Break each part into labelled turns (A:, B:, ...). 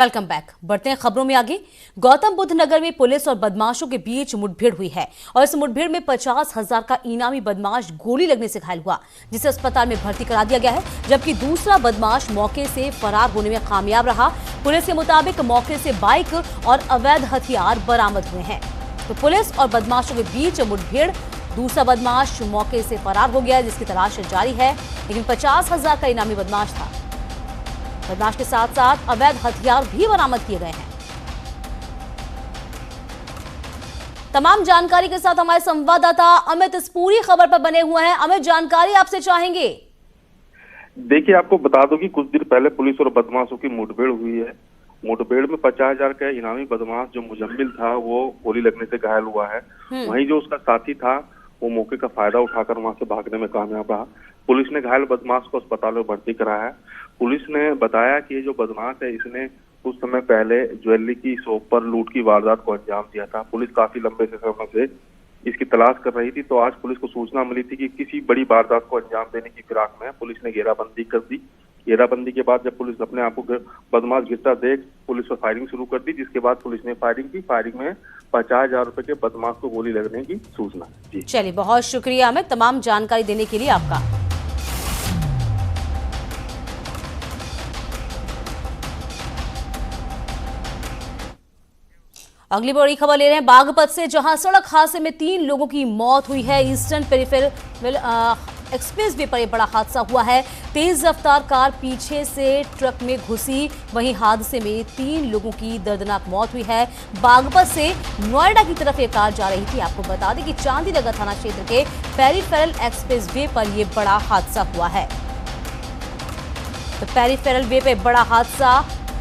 A: Welcome back. बढ़ते हैं खबरों में आगे। गौतम बुद्ध नगर में पुलिस और बदमाशों के बीच मुठभेड़ हुई है और इस मुठभेड़ में 50,000 का इनामी बदमाश गोली लगने से घायल हुआ, जिसे अस्पताल में भर्ती करा दिया गया है, जबकि दूसरा बदमाश मौके से फरार होने में कामयाब रहा। पुलिस के मुताबिक मौके से बाइक और अवैध हथियार बरामद हुए हैं। तो पुलिस और बदमाशों के बीच मुठभेड़, दूसरा बदमाश मौके से फरार हो गया, जिसकी तलाश जारी है, लेकिन 50,000 का इनामी बदमाश था। बदमाश के साथ साथ अवैध हथियार भी बरामद किए गए हैं। तमाम जानकारी के साथ हमारे संवाददाता अमित इस पूरी खबर पर बने हुए हैं। अमित, जानकारी आपसे चाहेंगे।
B: देखिए, आपको बता दूं कि कुछ दिन पहले पुलिस और बदमाशों की मुठभेड़ हुई है। मुठभेड़ में 50,000 का इनामी बदमाश जो मुजम्मिल था वो गोली लगने से घायल हुआ है। वहीं जो उसका साथी था वो मौके का फायदा उठाकर वहां से भागने में कामयाब रहा। पुलिस ने घायल बदमाश को अस्पताल में भर्ती कराया है। पुलिस ने बताया कि ये जो बदमाश है इसने कुछ समय पहले ज्वेलरी की शॉप पर लूट की वारदात को अंजाम दिया था। पुलिस काफी लंबे समय से इसकी तलाश कर रही थी, तो आज पुलिस को सूचना मिली थी कि किसी बड़ी वारदात को अंजाम देने की फिराक में पुलिस ने घेराबंदी कर दी। घेराबंदी के बाद जब पुलिस अपने आप को बदमाश गिरता देख पुलिस पर फायरिंग शुरू कर दी, जिसके बाद पुलिस ने फायरिंग की। फायरिंग में 50,000 रुपए के बदमाश को गोली लगने की सूचना। जी
A: चलिए, बहुत शुक्रिया अमित, तमाम जानकारी देने के लिए आपका। अगली बड़ी खबर ले रहे हैं बागपत से, जहां सड़क हादसे में 3 लोगों की मौत हुई है। ईस्टर्न पेरिफेरल एक्सप्रेस वे पर बड़ा हादसा हुआ है। तेज रफ्तार कार पीछे से ट्रक में घुसी, वहीं हादसे में 3 लोगों की दर्दनाक मौत हुई है। बागपत से नोएडा की तरफ ये कार जा रही थी। आपको बता दें कि चांदी नगर थाना क्षेत्र के पेरिफेरल एक्सप्रेस वे पर यह बड़ा हादसा हुआ है। तो पेरिफेरल वे पे बड़ा हादसा,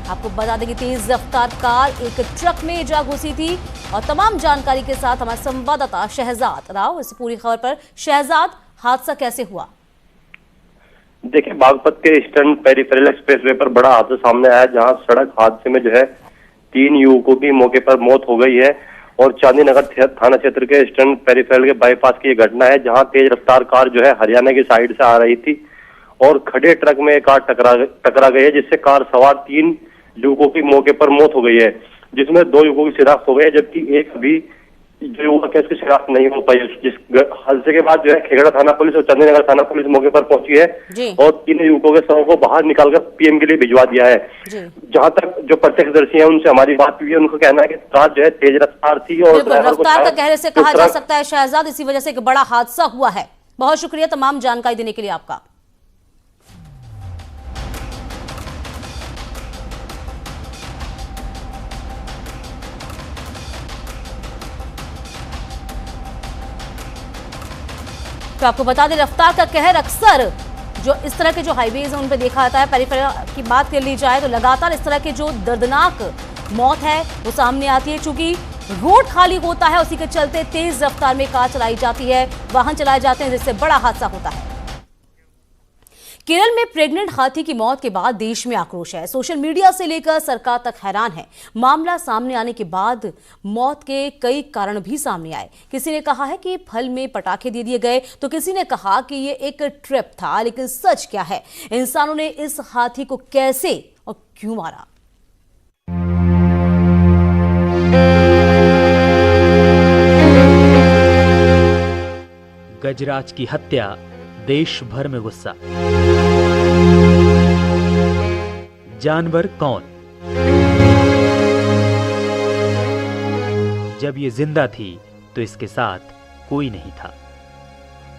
A: आपको बता दें कि तेज रफ्तार कार एक ट्रक में जा घुसी थी। और तमाम जानकारी के साथ हमारे संवाददाता शहजाद राव इस पूरी खबर पर। शहजाद, हादसा कैसे हुआ?
C: देखिए, बागपत के ईस्टर्न पेरिफेरल एक्सप्रेसवे पर बड़ा हादसा सामने आया, जहां सड़क हादसे में जो है 3 युवकों की मौके पर मौत हो गई है। और चांदी नगर थाना क्षेत्र के ईस्टर्न पेरिफेरल के बाईपास की यह घटना है, जहां तेज रफ्तार कार जो है हरियाणा की साइड से आ रही थी और खड़े ट्रक में कार टकरा गई है, जिससे कार सवार 3 युवकों की मौके पर मौत हो गई है, जिसमें 2 युवकों की शिनाख्त हो गई है, जबकि एक अभी जो युवक है उसकी शिनाख्त नहीं हो पाई। जिस हादसे के बाद जो है खेगड़ा थाना पुलिस और चांदी नगर थाना पुलिस मौके पर पहुंची है और 3 युवकों के शवों को बाहर निकालकर पीएम के लिए भिजवा दिया है। जहां तक जो प्रत्यक्षदर्शी है उनसे हमारी बात हुई है, उनका कहना है कि कार जो है तेज रफ्तार थी और
A: रफ्तार का कहने से कहा जा सकता है शहजाद, इसी वजह से एक बड़ा हादसा हुआ है। बहुत शुक्रिया तमाम जानकारी देने के लिए आपका। तो आपको बता दें, रफ्तार का कहर अक्सर जो इस तरह के जो हाईवेज हैं उन पर देखा जाता है। पेरिफेरल की बात कर ली जाए तो लगातार इस तरह के जो दर्दनाक मौत है वो सामने आती है, क्योंकि रोड खाली होता है, उसी के चलते तेज रफ्तार में कार चलाई जाती है, वाहन चलाए जाते हैं, जिससे बड़ा हादसा होता है। केरल में प्रेग्नेंट हाथी की मौत के बाद देश में आक्रोश है। सोशल मीडिया से लेकर सरकार तक हैरान है। मामला सामने आने के बाद मौत के कई कारण भी सामने आए। किसी ने कहा है कि फल में पटाखे दे दिए गए, तो किसी ने कहा कि ये एक ट्रैप था। लेकिन सच क्या है? इंसानों ने इस हाथी को कैसे और क्यों मारा?
D: गजराज की हत्या, देश भर में गुस्सा। जानवर कौन? जब ये जिंदा थी तो इसके साथ कोई नहीं था,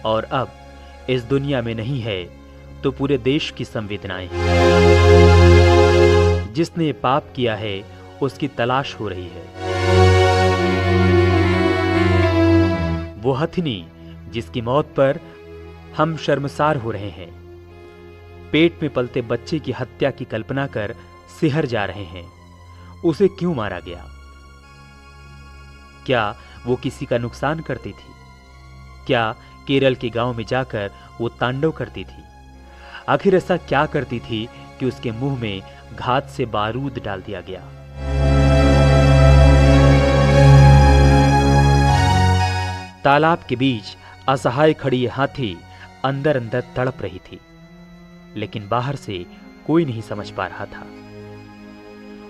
D: और अब इस दुनिया में नहीं है तो पूरे देश की संवेदनाएं हैं। जिसने ये पाप किया है उसकी तलाश हो रही है। वो हथिनी जिसकी मौत पर हम शर्मसार हो रहे हैं, पेट में पलते बच्चे की हत्या की कल्पना कर सिहर जा रहे हैं। उसे क्यों मारा गया? क्या वो किसी का नुकसान करती थी? क्या केरल के गांव में जाकर वो तांडव करती थी? आखिर ऐसा क्या करती थी कि उसके मुंह में घात से बारूद डाल दिया गया? तालाब के बीच असहाय खड़ी हाथी अंदर अंदर तड़प रही थी, लेकिन बाहर से कोई नहीं समझ पा रहा था।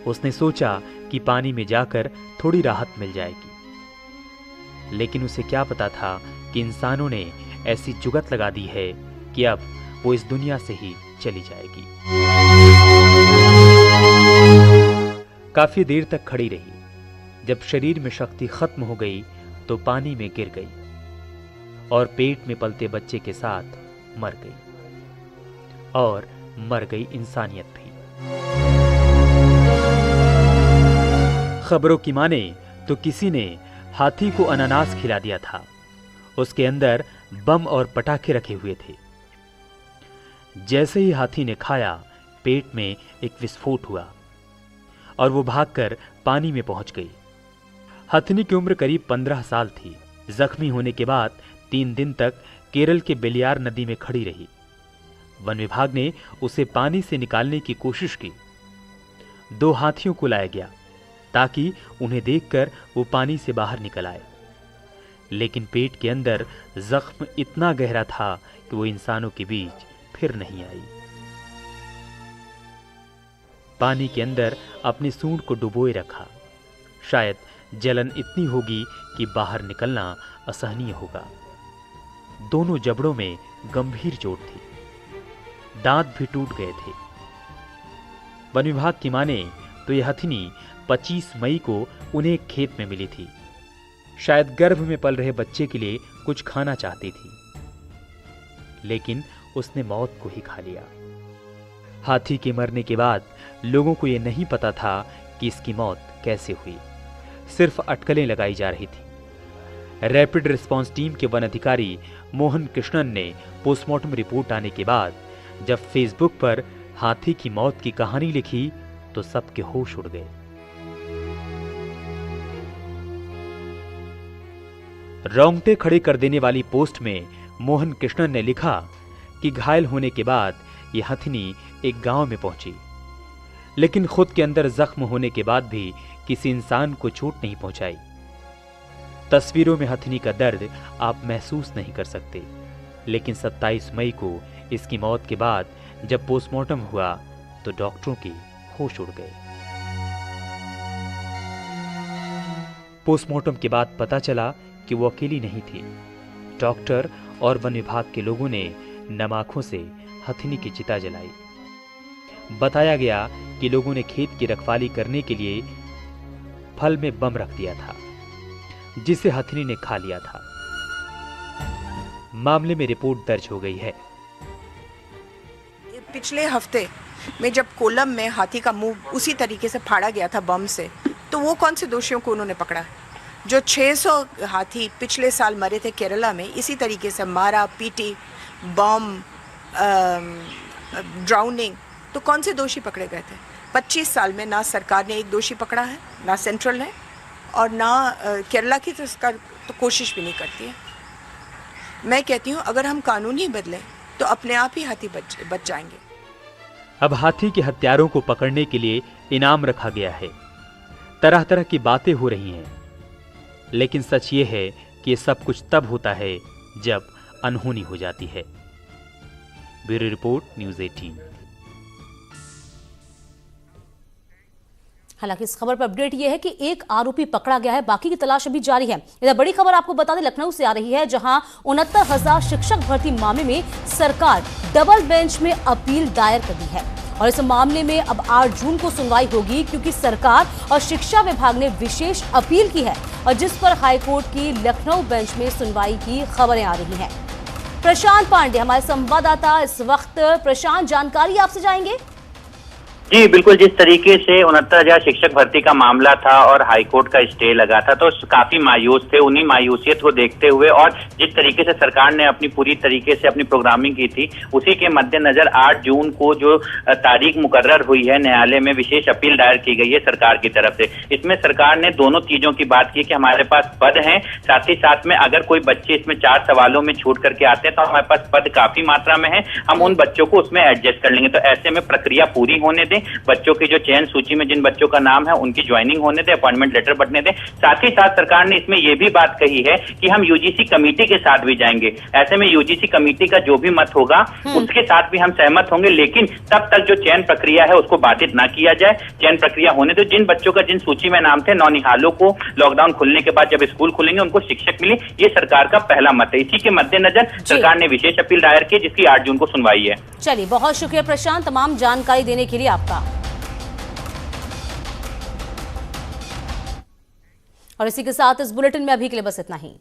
D: उसने सोचा कि पानी में जाकर थोड़ी राहत मिल जाएगी, लेकिन उसे क्या पता था कि इंसानों ने ऐसी जुगत लगा दी है कि अब वो इस दुनिया से ही चली जाएगी। काफी देर तक खड़ी रही। जब शरीर में शक्ति खत्म हो गई तो पानी में गिर गई और पेट में पलते बच्चे के साथ मर गई, और मर गई इंसानियत भी। खबरों की माने तो किसी ने हाथी को अनानास खिला दिया था। उसके अंदर बम और पटाखे रखे हुए थे। जैसे ही हाथी ने खाया, पेट में एक विस्फोट हुआ और वो भागकर पानी में पहुंच गई। हथिनी की उम्र करीब 15 साल थी। जख्मी होने के बाद 3 दिन तक केरल के बेलियार नदी में खड़ी रही। वन विभाग ने उसे पानी से निकालने की कोशिश की। 2 हाथियों को लाया गया ताकि उन्हें देखकर वो पानी से बाहर निकल आए, लेकिन पेट के अंदर जख्म इतना गहरा था कि वो इंसानों के बीच फिर नहीं आई। पानी के अंदर अपनी सूंड को डुबोए रखा। शायद जलन इतनी होगी कि बाहर निकलना असहनीय होगा। दोनों जबड़ों में गंभीर चोट थी, दांत भी टूट गए थे। वन विभाग की माने तो यह हथिनी 25 मई को उन्हें एक खेत में मिली थी। शायद गर्भ में पल रहे बच्चे के लिए कुछ खाना चाहती थी, लेकिन उसने मौत को ही खा लिया। हाथी के मरने के बाद लोगों को यह नहीं पता था कि इसकी मौत कैसे हुई। सिर्फ अटकलें लगाई जा रही थी। रैपिड रिस्पांस टीम के वन अधिकारी मोहन कृष्णन ने पोस्टमार्टम रिपोर्ट आने के बाद जब फेसबुक पर हाथी की मौत की कहानी लिखी तो सबके होश उड़ गए। रोंगटे खड़े कर देने वाली पोस्ट में मोहन कृष्णन ने लिखा कि घायल होने के बाद यह हथिनी एक गांव में पहुंची, लेकिन खुद के अंदर जख्म होने के बाद भी किसी इंसान को चोट नहीं पहुंचाई। तस्वीरों में हथिनी का दर्द आप महसूस नहीं कर सकते, लेकिन 27 मई को इसकी मौत के बाद जब पोस्टमार्टम हुआ तो डॉक्टरों के होश उड़ गए। पोस्टमार्टम के बाद पता चला कि वो अकेली नहीं थी। डॉक्टर और वन विभाग के लोगों ने नम आंखों से हथिनी की चिता जलाई। बताया गया कि लोगों ने खेत की रखवाली करने के लिए फल में बम रख दिया था, जिसे हथिनी ने खा लिया था। मामले में रिपोर्ट दर्ज हो गई है।
E: पिछले हफ्ते में जब कोलम में हाथी का मुंह उसी तरीके से फाड़ा गया था बम से, तो वो कौन से दोषियों को उन्होंने पकड़ा? जो 600 हाथी पिछले साल मरे थे केरला में, इसी तरीके से मारा पीटी, बम, ड्राउनिंग, तो कौन से दोषी पकड़े गए थे? 25 साल में ना सरकार ने एक दोषी पकड़ा है, ना सेंट्रल ने, और ना केरला की तो इसका तो कोशिश भी नहीं करती है। मैं कहती हूँ अगर हम कानून ही बदलें तो अपने आप ही हाथी बच जाएंगे।
D: अब हाथी के हत्यारों को पकड़ने के लिए इनाम रखा गया है। तरह तरह की बातें हो रही हैं, लेकिन सच ये है कि ये सब कुछ तब होता है जब अनहोनी हो जाती है। Bureau report, news 18।
A: हालांकि इस खबर पर अपडेट यह है कि एक आरोपी पकड़ा गया है, बाकी की तलाश अभी जारी है। इधर बड़ी खबर आपको बता दें, लखनऊ से आ रही है, जहां 69,000 शिक्षक भर्ती मामले में सरकार डबल बेंच में अपील दायर कर दी है और इस मामले में अब 8 जून को सुनवाई होगी, क्योंकि सरकार और शिक्षा विभाग ने विशेष अपील की है और जिस पर हाईकोर्ट की लखनऊ बेंच में सुनवाई की खबरें आ रही हैं। प्रशांत पांडे हमारे संवाददाता इस वक्त। प्रशांत, जानकारी आपसे जाएंगे।
F: जी बिल्कुल, जिस तरीके से 69,000 शिक्षक भर्ती का मामला था और हाईकोर्ट का स्टे लगा था, तो काफी मायूस थे। उन्हीं मायूसियत को देखते हुए और जिस तरीके से सरकार ने अपनी पूरी तरीके से अपनी प्रोग्रामिंग की थी, उसी के मद्देनजर 8 जून को जो तारीख मुकर्रर हुई है, न्यायालय में विशेष अपील दायर की गई है सरकार की तरफ से। इसमें सरकार ने दोनों चीजों की बात की कि हमारे पास पद हैं, साथ ही साथ में अगर कोई बच्चे इसमें 4 सवालों में छूट करके आते हैं तो हमारे पास पद काफी मात्रा में है, हम उन बच्चों को उसमें एडजस्ट कर लेंगे। तो ऐसे में प्रक्रिया पूरी होने दें बच्चों की जो चयन सूची में जिन बच्चों का नाम है उनकी ज्वाइनिंग होने दे, अपॉइंटमेंट लेटर बंटने दे। साथ ही साथ सरकार ने इसमें यह भी बात कही है कि हम यूजीसी कमेटी के साथ भी जाएंगे। ऐसे में यूजीसी कमेटी का जो भी मत होगा उसके साथ भी हम सहमत होंगे, लेकिन तब तक जो चयन प्रक्रिया है उसको बाधित ना किया जाए। चयन प्रक्रिया होने दो। जिन बच्चों का जिन सूची में नाम थे, नौनिहालों को लॉकडाउन खुलने के बाद जब स्कूल खुलेंगे उनको शिक्षक मिले, ये सरकार का पहला मत है। इसी के मद्देनजर सरकार ने विशेष अपील दायर की जिसकी 8 जून को सुनवाई है।
A: चलिए, बहुत शुक्रिया प्रशांत तमाम जानकारी देने के लिए आपका। और इसी के साथ इस बुलेटिन में अभी के लिए बस इतना ही।